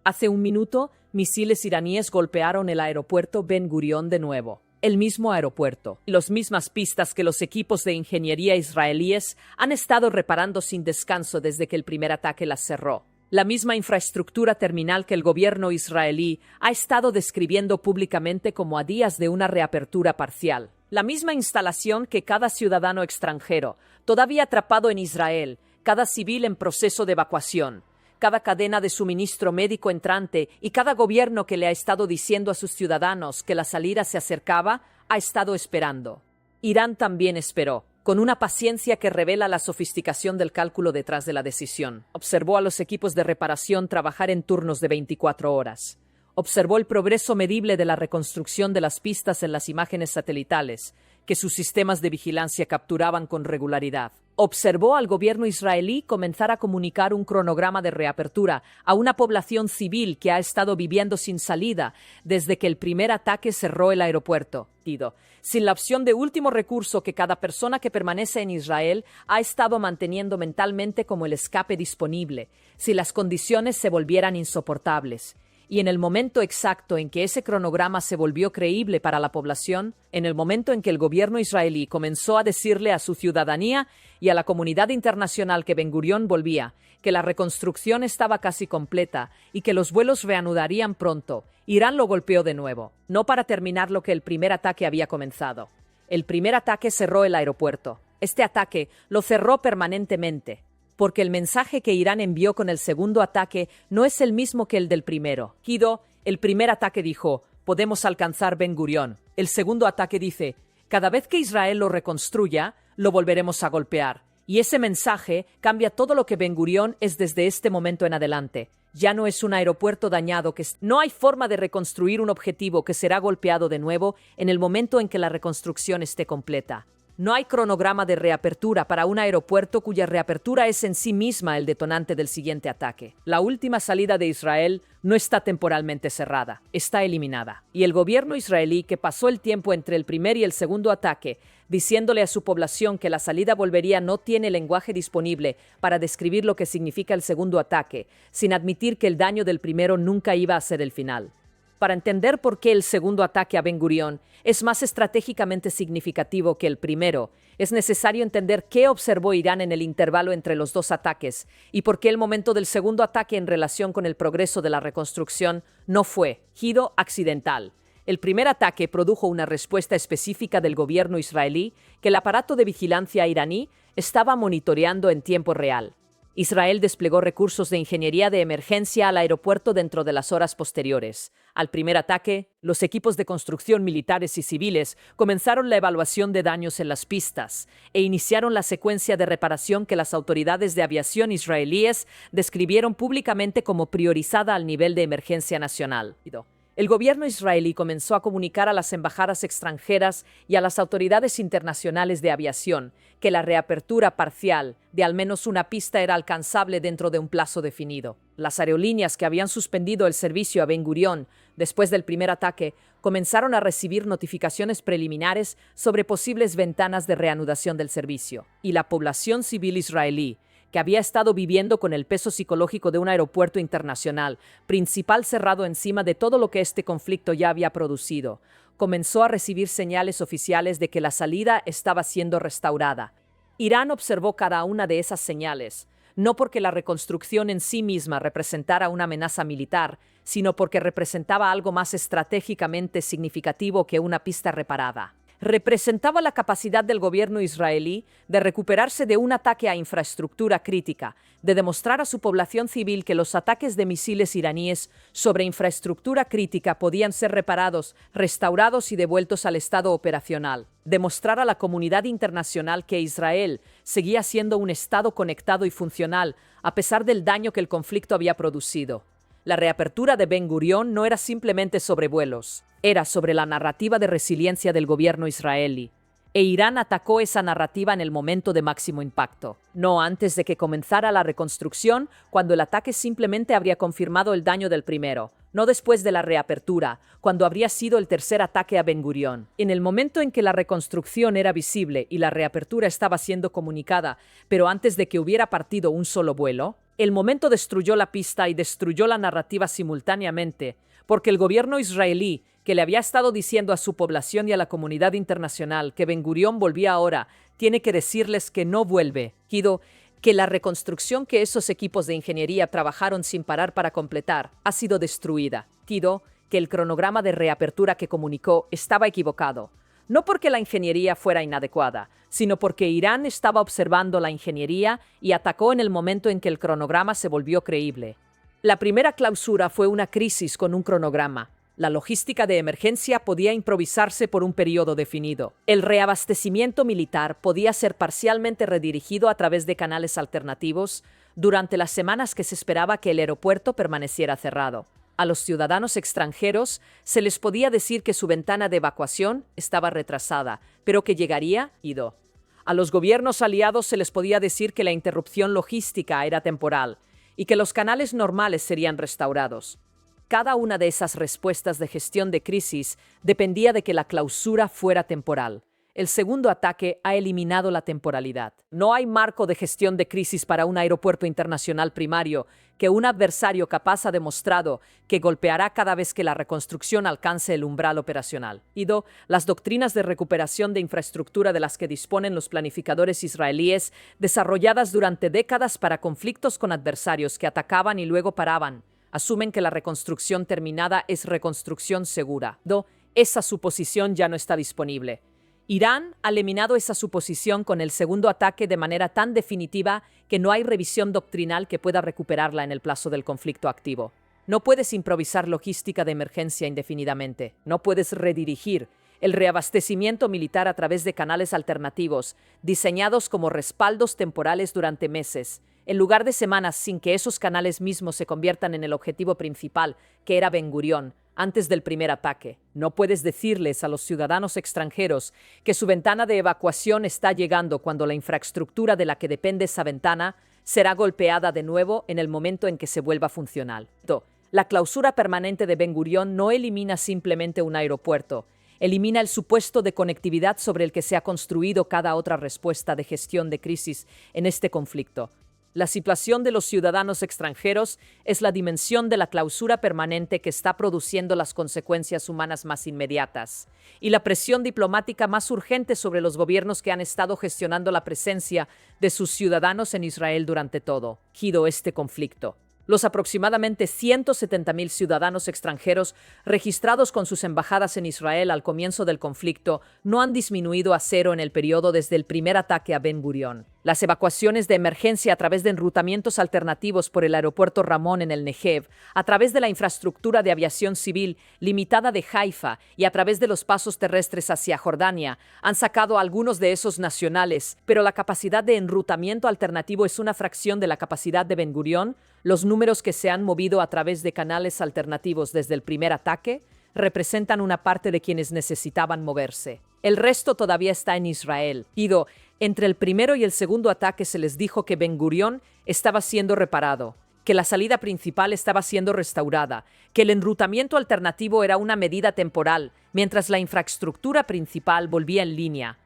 Hace un minuto, misiles iraníes golpearon el aeropuerto Ben Gurion de nuevo. El mismo aeropuerto, las mismas pistas que los equipos de ingeniería israelíes han estado reparando sin descanso desde que el primer ataque las cerró. La misma infraestructura terminal que el gobierno israelí ha estado describiendo públicamente como a días de una reapertura parcial. La misma instalación que cada ciudadano extranjero, todavía atrapado en Israel, cada civil en proceso de evacuación, cada cadena de suministro médico entrante y cada gobierno que le ha estado diciendo a sus ciudadanos que la salida se acercaba, ha estado esperando. Irán también esperó, con una paciencia que revela la sofisticación del cálculo detrás de la decisión. Observó a los equipos de reparación trabajar en turnos de 24 horas. Observó el progreso medible de la reconstrucción de las pistas en las imágenes satelitales, que sus sistemas de vigilancia capturaban con regularidad. Observó al gobierno israelí comenzar a comunicar un cronograma de reapertura a una población civil que ha estado viviendo sin salida desde que el primer ataque cerró el aeropuerto. Sin la opción de último recurso que cada persona que permanece en Israel ha estado manteniendo mentalmente como el escape disponible, si las condiciones se volvieran insoportables. Y en el momento exacto en que ese cronograma se volvió creíble para la población, en el momento en que el gobierno israelí comenzó a decirle a su ciudadanía y a la comunidad internacional que Ben Gurion volvía, que la reconstrucción estaba casi completa y que los vuelos reanudarían pronto, Irán lo golpeó de nuevo, no para terminar lo que el primer ataque había comenzado. El primer ataque cerró el aeropuerto. Este ataque lo cerró permanentemente, porque el mensaje que Irán envió con el segundo ataque no es el mismo que el del primero. El primer ataque dijo, podemos alcanzar Ben Gurion. El segundo ataque dice, cada vez que Israel lo reconstruya, lo volveremos a golpear. Y ese mensaje cambia todo lo que Ben Gurion es desde este momento en adelante. Ya no es un aeropuerto dañado, no hay forma de reconstruir un objetivo que será golpeado de nuevo en el momento en que la reconstrucción esté completa. No hay cronograma de reapertura para un aeropuerto cuya reapertura es en sí misma el detonante del siguiente ataque. La última salida de Israel no está temporalmente cerrada, está eliminada. Y el gobierno israelí, que pasó el tiempo entre el primer y el segundo ataque, diciéndole a su población que la salida volvería, no tiene lenguaje disponible para describir lo que significa el segundo ataque, sin admitir que el daño del primero nunca iba a ser el final. Para entender por qué el segundo ataque a Ben Gurion es más estratégicamente significativo que el primero, es necesario entender qué observó Irán en el intervalo entre los dos ataques y por qué el momento del segundo ataque en relación con el progreso de la reconstrucción no fue giro accidental. El primer ataque produjo una respuesta específica del gobierno israelí que el aparato de vigilancia iraní estaba monitoreando en tiempo real. Israel desplegó recursos de ingeniería de emergencia al aeropuerto dentro de las horas posteriores. Al primer ataque, los equipos de construcción militares y civiles comenzaron la evaluación de daños en las pistas e iniciaron la secuencia de reparación que las autoridades de aviación israelíes describieron públicamente como priorizada al nivel de emergencia nacional. El gobierno israelí comenzó a comunicar a las embajadas extranjeras y a las autoridades internacionales de aviación que la reapertura parcial de al menos una pista era alcanzable dentro de un plazo definido. Las aerolíneas que habían suspendido el servicio a Ben Gurion después del primer ataque comenzaron a recibir notificaciones preliminares sobre posibles ventanas de reanudación del servicio. Y la población civil israelí, que había estado viviendo con el peso psicológico de un aeropuerto internacional, principal cerrado encima de todo lo que este conflicto ya había producido, comenzó a recibir señales oficiales de que la salida estaba siendo restaurada. Irán observó cada una de esas señales, no porque la reconstrucción en sí misma representara una amenaza militar, sino porque representaba algo más estratégicamente significativo que una pista reparada. Representaba la capacidad del gobierno israelí de recuperarse de un ataque a infraestructura crítica, de demostrar a su población civil que los ataques de misiles iraníes sobre infraestructura crítica podían ser reparados, restaurados y devueltos al estado operacional. Demostrar a la comunidad internacional que Israel seguía siendo un estado conectado y funcional, a pesar del daño que el conflicto había producido. La reapertura de Ben Gurion no era simplemente sobre vuelos, era sobre la narrativa de resiliencia del gobierno israelí. E Irán atacó esa narrativa en el momento de máximo impacto, no antes de que comenzara la reconstrucción, cuando el ataque simplemente habría confirmado el daño del primero, no después de la reapertura, cuando habría sido el tercer ataque a Ben Gurion. En el momento en que la reconstrucción era visible y la reapertura estaba siendo comunicada, pero antes de que hubiera partido un solo vuelo, El momento destruyó la pista y destruyó la narrativa simultáneamente, porque el gobierno israelí, que le había estado diciendo a su población y a la comunidad internacional que Ben Gurión volvía ahora, tiene que decirles que no vuelve. Que la reconstrucción que esos equipos de ingeniería trabajaron sin parar para completar ha sido destruida. Que el cronograma de reapertura que comunicó estaba equivocado. No porque la ingeniería fuera inadecuada, sino porque Irán estaba observando la ingeniería y atacó en el momento en que el cronograma se volvió creíble. La primera clausura fue una crisis con un cronograma. La logística de emergencia podía improvisarse por un periodo definido. El reabastecimiento militar podía ser parcialmente redirigido a través de canales alternativos durante las semanas que se esperaba que el aeropuerto permaneciera cerrado. A los ciudadanos extranjeros se les podía decir que su ventana de evacuación estaba retrasada, pero que llegaría. A los gobiernos aliados se les podía decir que la interrupción logística era temporal y que los canales normales serían restaurados. Cada una de esas respuestas de gestión de crisis dependía de que la clausura fuera temporal. El segundo ataque ha eliminado la temporalidad. No hay marco de gestión de crisis para un aeropuerto internacional primario que un adversario capaz ha demostrado que golpeará cada vez que la reconstrucción alcance el umbral operacional. Las doctrinas de recuperación de infraestructura de las que disponen los planificadores israelíes, desarrolladas durante décadas para conflictos con adversarios que atacaban y luego paraban, asumen que la reconstrucción terminada es reconstrucción segura. Esa suposición ya no está disponible. Irán ha eliminado esa suposición con el segundo ataque de manera tan definitiva que no hay revisión doctrinal que pueda recuperarla en el plazo del conflicto activo. No puedes improvisar logística de emergencia indefinidamente. No puedes redirigir el reabastecimiento militar a través de canales alternativos, diseñados como respaldos temporales durante meses, en lugar de semanas, sin que esos canales mismos se conviertan en el objetivo principal, que era Ben Gurión, antes del primer ataque. No puedes decirles a los ciudadanos extranjeros que su ventana de evacuación está llegando cuando la infraestructura de la que depende esa ventana será golpeada de nuevo en el momento en que se vuelva funcional. La clausura permanente de Ben Gurión no elimina simplemente un aeropuerto, elimina el supuesto de conectividad sobre el que se ha construido cada otra respuesta de gestión de crisis en este conflicto. La situación de los ciudadanos extranjeros es la dimensión de la clausura permanente que está produciendo las consecuencias humanas más inmediatas y la presión diplomática más urgente sobre los gobiernos que han estado gestionando la presencia de sus ciudadanos en Israel durante todo este conflicto. Los aproximadamente 170.000 ciudadanos extranjeros registrados con sus embajadas en Israel al comienzo del conflicto no han disminuido a cero en el periodo desde el primer ataque a Ben Gurión. Las evacuaciones de emergencia a través de enrutamientos alternativos por el aeropuerto Ramón en el Negev, a través de la infraestructura de aviación civil limitada de Haifa y a través de los pasos terrestres hacia Jordania, han sacado a algunos de esos nacionales, pero la capacidad de enrutamiento alternativo es una fracción de la capacidad de Ben Gurión. Los números que se han movido a través de canales alternativos desde el primer ataque representan una parte de quienes necesitaban moverse. El resto todavía está en Israel. Entre el primero y el segundo ataque se les dijo que Ben Gurión estaba siendo reparado, que la salida principal estaba siendo restaurada, que el enrutamiento alternativo era una medida temporal, mientras la infraestructura principal volvía en línea.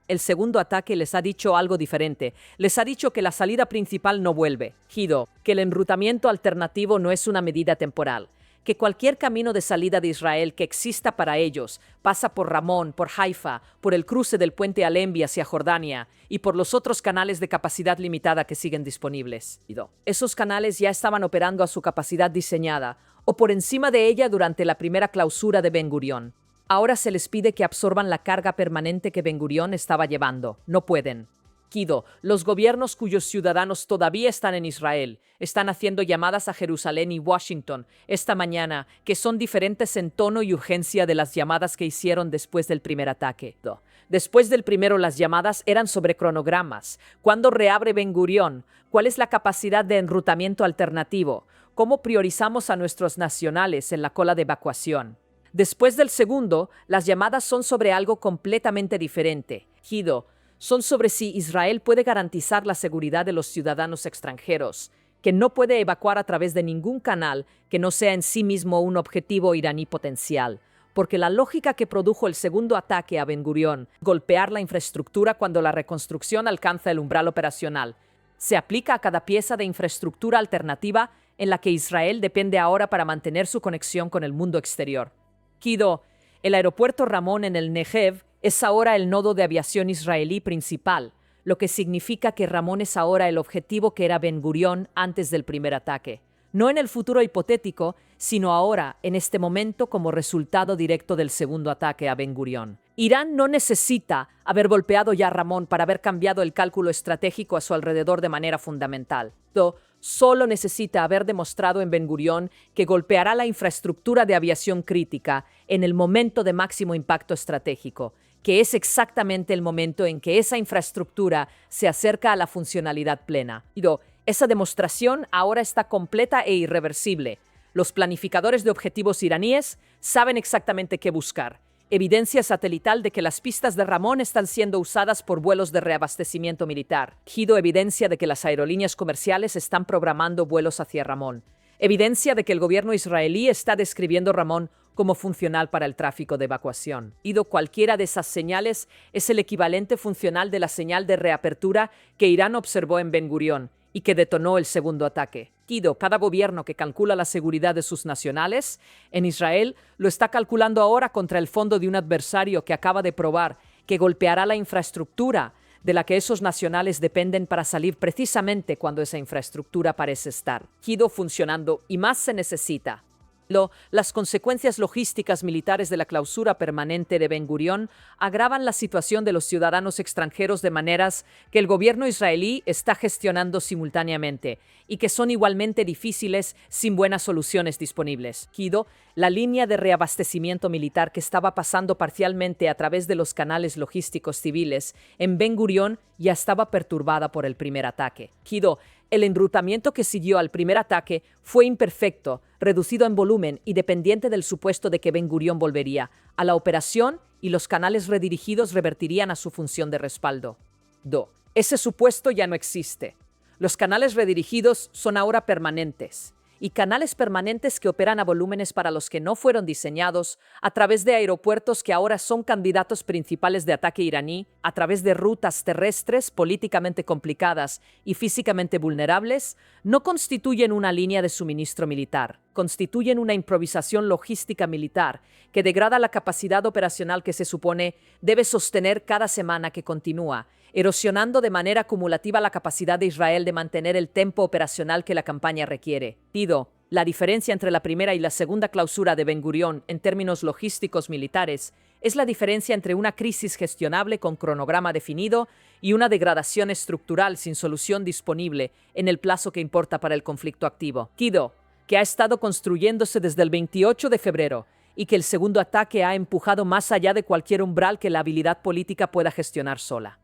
El segundo ataque les ha dicho algo diferente. Les ha dicho que la salida principal no vuelve. Que el enrutamiento alternativo no es una medida temporal. Que cualquier camino de salida de Israel que exista para ellos pasa por Ramón, por Haifa, por el cruce del puente Alembi hacia Jordania y por los otros canales de capacidad limitada que siguen disponibles. Esos canales ya estaban operando a su capacidad diseñada o por encima de ella durante la primera clausura de Ben Gurión. Ahora se les pide que absorban la carga permanente que Ben Gurión estaba llevando. No pueden. Los gobiernos cuyos ciudadanos todavía están en Israel están haciendo llamadas a Jerusalén y Washington esta mañana que son diferentes en tono y urgencia de las llamadas que hicieron después del primer ataque. Después del primero, las llamadas eran sobre cronogramas. ¿Cuándo reabre Ben Gurión? ¿Cuál es la capacidad de enrutamiento alternativo? ¿Cómo priorizamos a nuestros nacionales en la cola de evacuación? Después del segundo, las llamadas son sobre algo completamente diferente. Son sobre si Israel puede garantizar la seguridad de los ciudadanos extranjeros, que no puede evacuar a través de ningún canal que no sea en sí mismo un objetivo iraní potencial. Porque la lógica que produjo el segundo ataque a Ben Gurión, golpear la infraestructura cuando la reconstrucción alcanza el umbral operacional, Se aplica a cada pieza de infraestructura alternativa en la que Israel depende ahora para mantener su conexión con el mundo exterior. Kido, el aeropuerto Ramón en el Negev es ahora el nodo de aviación israelí principal, lo que significa que Ramón es ahora el objetivo que era Ben Gurión antes del primer ataque. No en el futuro hipotético, sino ahora, en este momento, como resultado directo del segundo ataque a Ben Gurión. Irán no necesita haber golpeado ya a Ramón para haber cambiado el cálculo estratégico a su alrededor de manera fundamental. Solo necesita haber demostrado en Ben Gurión que golpeará la infraestructura de aviación crítica en el momento de máximo impacto estratégico, que es exactamente el momento en que esa infraestructura se acerca a la funcionalidad plena. Esa demostración ahora está completa e irreversible. Los planificadores de objetivos iraníes saben exactamente qué buscar. Evidencia satelital de que las pistas de Ramón están siendo usadas por vuelos de reabastecimiento militar. Evidencia de que las aerolíneas comerciales están programando vuelos hacia Ramón. Evidencia de que el gobierno israelí está describiendo Ramón como funcional para el tráfico de evacuación. Cualquiera de esas señales es el equivalente funcional de la señal de reapertura que Irán observó en Ben Gurión y que detonó el segundo ataque. Cada gobierno que calcula la seguridad de sus nacionales en Israel lo está calculando ahora contra el fondo de un adversario que acaba de probar que golpeará la infraestructura de la que esos nacionales dependen para salir precisamente cuando esa infraestructura parece estar funcionando y más se necesita. Las consecuencias logísticas militares de la clausura permanente de Ben Gurión agravan la situación de los ciudadanos extranjeros de maneras que el gobierno israelí está gestionando simultáneamente y que son igualmente difíciles sin buenas soluciones disponibles. La línea de reabastecimiento militar que estaba pasando parcialmente a través de los canales logísticos civiles en Ben Gurión ya estaba perturbada por el primer ataque. El enrutamiento que siguió al primer ataque fue imperfecto, reducido en volumen y dependiente del supuesto de que Ben Gurión volvería a la operación y los canales redirigidos revertirían a su función de respaldo. Ese supuesto ya no existe. Los canales redirigidos son ahora permanentes, y canales permanentes que operan a volúmenes para los que no fueron diseñados, a través de aeropuertos que ahora son candidatos principales de ataque iraní, a través de rutas terrestres políticamente complicadas y físicamente vulnerables, no constituyen una línea de suministro militar, constituyen una improvisación logística militar que degrada la capacidad operacional que se supone debe sostener cada semana que continúa, erosionando de manera acumulativa la capacidad de Israel de mantener el tempo operacional que la campaña requiere. La diferencia entre la primera y la segunda clausura de Ben Gurión en términos logísticos militares es la diferencia entre una crisis gestionable con cronograma definido y una degradación estructural sin solución disponible en el plazo que importa para el conflicto activo. Que ha estado construyéndose desde el 28 de febrero y que el segundo ataque ha empujado más allá de cualquier umbral que la habilidad política pueda gestionar sola.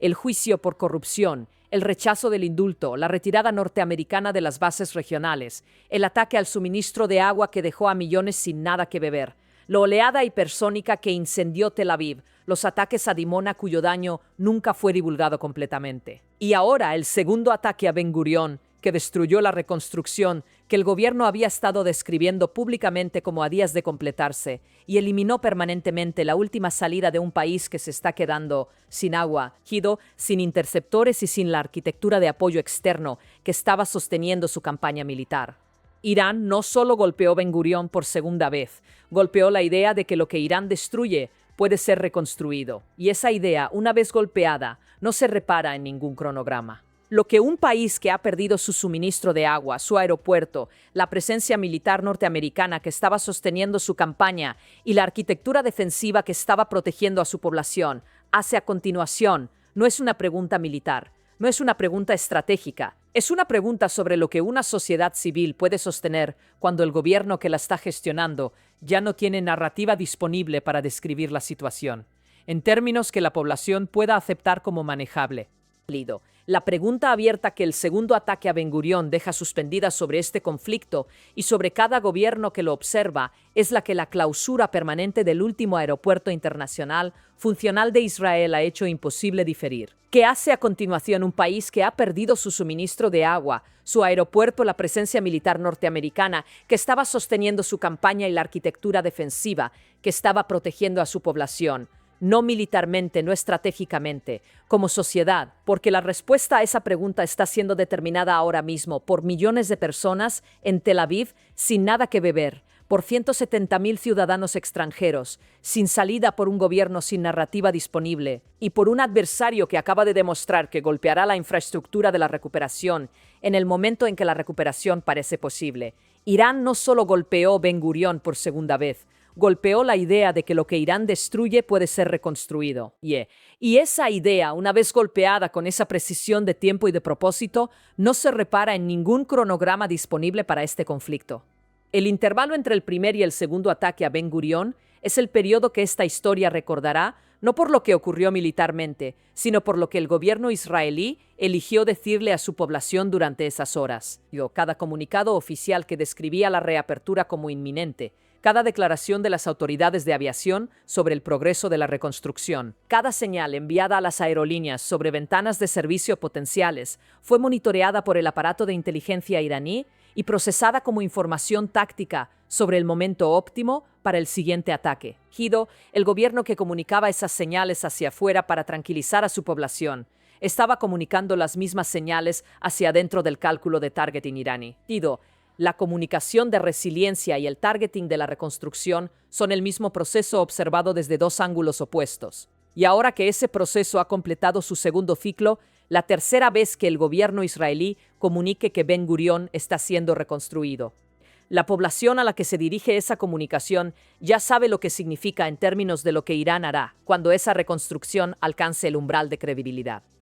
El juicio por corrupción, el rechazo del indulto, la retirada norteamericana de las bases regionales, el ataque al suministro de agua que dejó a millones sin nada que beber, la oleada hipersónica que incendió Tel Aviv, los ataques a Dimona cuyo daño nunca fue divulgado completamente. Y ahora el segundo ataque a Ben Gurión, que destruyó la reconstrucción que el gobierno había estado describiendo públicamente como a días de completarse y eliminó permanentemente la última salida de un país que se está quedando sin agua, sin interceptores y sin la arquitectura de apoyo externo que estaba sosteniendo su campaña militar. Irán no solo golpeó Ben Gurión por segunda vez, golpeó la idea de que lo que Irán destruye puede ser reconstruido. Y esa idea, una vez golpeada, no se repara en ningún cronograma. Lo que un país que ha perdido su suministro de agua, su aeropuerto, la presencia militar norteamericana que estaba sosteniendo su campaña y la arquitectura defensiva que estaba protegiendo a su población, hace a continuación, no es una pregunta militar, no es una pregunta estratégica, es una pregunta sobre lo que una sociedad civil puede sostener cuando el gobierno que la está gestionando ya no tiene narrativa disponible para describir la situación, en términos que la población pueda aceptar como manejable. La pregunta abierta que el segundo ataque a Ben Gurión deja suspendida sobre este conflicto y sobre cada gobierno que lo observa es la que la clausura permanente del último aeropuerto internacional funcional de Israel ha hecho imposible diferir. ¿Qué hace a continuación un país que ha perdido su suministro de agua, su aeropuerto, la presencia militar norteamericana que estaba sosteniendo su campaña y la arquitectura defensiva que estaba protegiendo a su población? no militarmente, no estratégicamente, como sociedad, porque la respuesta a esa pregunta está siendo determinada ahora mismo por millones de personas en Tel Aviv sin nada que beber, por 170.000 ciudadanos extranjeros, sin salida por un gobierno sin narrativa disponible, y por un adversario que acaba de demostrar que golpeará la infraestructura de la recuperación en el momento en que la recuperación parece posible. Irán no solo golpeó Ben Gurión por segunda vez, golpeó la idea de que lo que Irán destruye puede ser reconstruido. Y esa idea, una vez golpeada con esa precisión de tiempo y de propósito, no se repara en ningún cronograma disponible para este conflicto. El intervalo entre el primer y el segundo ataque a Ben Gurión es el periodo que esta historia recordará, no por lo que ocurrió militarmente, sino por lo que el gobierno israelí eligió decirle a su población durante esas horas. Cada comunicado oficial que describía la reapertura como inminente, cada declaración de las autoridades de aviación sobre el progreso de la reconstrucción, cada señal enviada a las aerolíneas sobre ventanas de servicio potenciales fue monitoreada por el aparato de inteligencia iraní y procesada como información táctica sobre el momento óptimo para el siguiente ataque. El gobierno que comunicaba esas señales hacia afuera para tranquilizar a su población, estaba comunicando las mismas señales hacia adentro del cálculo de targeting iraní. La comunicación de resiliencia y el targeting de la reconstrucción son el mismo proceso observado desde dos ángulos opuestos. Y ahora que ese proceso ha completado su segundo ciclo, la tercera vez que el gobierno israelí comunique que Ben Gurión está siendo reconstruido. La población a la que se dirige esa comunicación ya sabe lo que significa en términos de lo que Irán hará cuando esa reconstrucción alcance el umbral de credibilidad.